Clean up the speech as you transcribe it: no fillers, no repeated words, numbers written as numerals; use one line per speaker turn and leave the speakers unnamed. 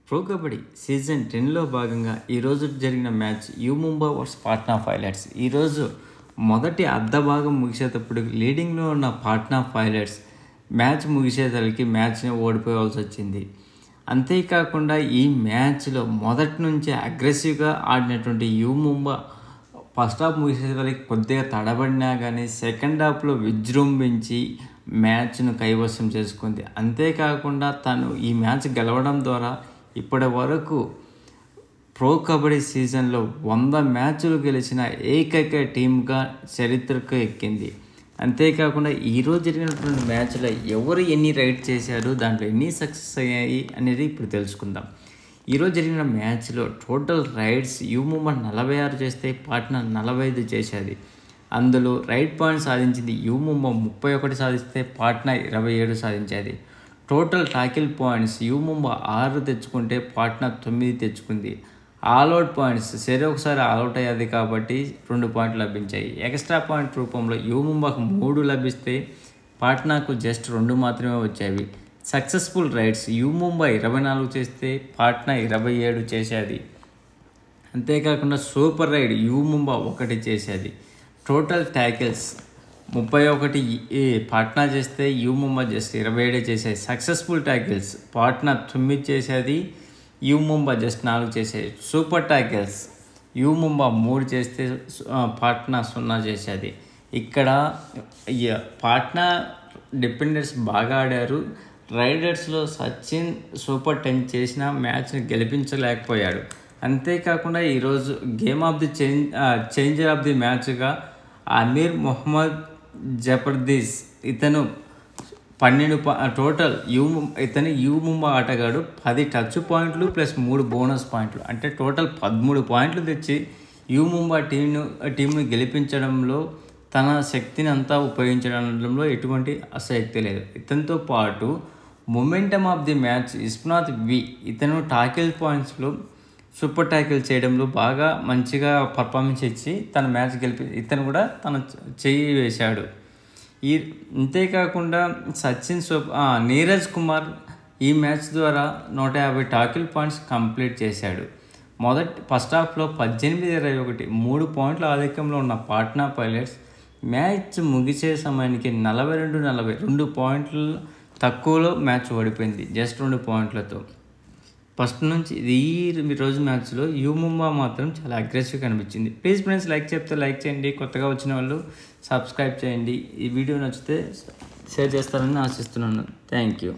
Pro kabaddi season 10లో భాగంగా ఈరోజు జరిగిన match you Mumbai versus Patna pilots. ఈరోజు మొదటి అర్ధ భాగం ముగిసేటప్పుడు లీడింగ్లో ఉన్న పాట్నా పైలట్స్ మ్యాచ్ ముగిసేసరికి మ్యాచ్ని ఓడిపోవాల్సి వచ్చింది. అంతేకాకుండా ఈ మ్యాచ్లో మొదటి నుంచి అగ్రెసివ్గా ఆడినటువంటి యూ ముంబై ఫస్ట్ హాఫ్ ముగిసేసరికి కొద్దిగా తడబడినా కానీ సెకండ్ హాఫ్లో విజృంభించి మ్యాచ్ను కైవసం చేసుకుంది. అంతేకాకుండా తను ఈ మ్యాచ్ గెలవడం ద్వారా ఇప్పటి వరకు ప్రో కబడ్డీ సీజన్లో 100 మ్యాచ్లు గెలిచిన ఏకైక టీమ్గా చరిత్రకు ఎక్కింది. అంతేకాకుండా ఈరోజు జరిగినటువంటి మ్యాచ్లో ఎవరు ఎన్ని రైడ్ చేశారు, దాంట్లో ఎన్ని సక్సెస్ అయ్యాయి అనేది ఇప్పుడు తెలుసుకుందాం. ఈరోజు జరిగిన మ్యాచ్లో టోటల్ రైడ్స్ యూ ముంబై 46 చేస్తే పాట్నా 45 చేసేది. అందులో రైడ్ పాయింట్స్ సాధించింది యూ ముంబై 31 సాధిస్తే పాట్నా 27 సాధించేది. Total tackle points U Mumbai 6 తెచ్చుకుంటే పాట్నా 9 తెచ్చుకుంది. ఆల్అవుట్ పాయింట్స్ ఒకసారి ఆల్అవుట్ అయ్యేది కాబట్టి 2 పాయింట్లు లభించాయి. ఎక్స్ట్రా పాయింట్ రూపంలో యూ ముంబైకి 3 లభిస్తే పాట్నాకు జస్ట్ 2 మాత్రమే వచ్చేవి. సక్సెస్ఫుల్ రైడ్స్ యూ ముంబై 24 చేస్తే పాట్నా 27 చేసేది. అంతేకాకుండా సూపర్ రైడ్ యూ ముంబై 1 చేసేది. టోటల్ ట్యాకిల్స్ 31 పాట్నా చేస్తే యూ ముంబై జస్ట్ 27 చేసేది. సక్సెస్ఫుల్ ట్యాకిల్స్ పాట్నా 9 చేసేది, యూ ముంబై జస్ట్ 4 చేసేది. సూపర్ ట్యాకిల్స్ యూ ముంబై 3 చేస్తే పాట్నా 0 చేసేది. ఇక్కడ పాట్నా డిపెండర్స్ బాగా ఆడారు. రైడర్స్లో సచిన్ సూపర్ 10 చేసిన మ్యాచ్ని గెలిపించలేకపోయాడు. అంతేకాకుండా ఈరోజు game of the changer of the మ్యాచ్గా అమీర్ మొహమ్మద్ జబర్దస్త్ ఇతను 12 టోటల్ ఇతను యూ ముంబై ఆటగాడు 10 టచ్ పాయింట్లు ప్లస్ 3 బోనస్ పాయింట్లు, అంటే టోటల్ 13 పాయింట్లు తెచ్చి యూ ముంబై టీంను గెలిపించడంలో తన శక్తిని అంతా ఉపయోగించడంలో ఎటువంటి అసక్తి లేదు. ఇతనితో పాటు మొమెంటమ్ ఆఫ్ ది మ్యాచ్ ఇస్నాథ్ వి ఇతను టాకిల్ పాయింట్స్లో సూపర్ ట్యాకిల్ చేయడంలో బాగా మంచిగా పర్ఫార్మెన్స్ ఇచ్చి తన మ్యాచ్ ఇతను కూడా తన చెయ్యి వేశాడు. అంతేకాకుండా నీరజ్ కుమార్ ఈ మ్యాచ్ ద్వారా 150 టాకిల్ పాయింట్స్ కంప్లీట్ చేశాడు. ఫస్ట్ హాఫ్లో 18-21 3 పాయింట్ల ఆధిక్యంలో ఉన్న పాట్నా పైలట్స్ మ్యాచ్ ముగిసే సమయానికి 42 పాయింట్లు తక్కువలో మ్యాచ్ ఓడిపోయింది, జస్ట్ 2 పాయింట్లతో. ఫస్ట్ నుంచి ఈ రోజు మ్యాచ్లో యూ ముంబై మాత్రం చాలా అగ్రెసివ్గా అనిపించింది. ప్లీజ్ ఫ్రెండ్స్, లైక్ చెప్తే లైక్ చేయండి, కొత్తగా వచ్చిన వాళ్ళు సబ్స్క్రైబ్ చేయండి. ఈ వీడియో నచ్చితే షేర్ చేస్తారని ఆశిస్తున్నాను. Thank you.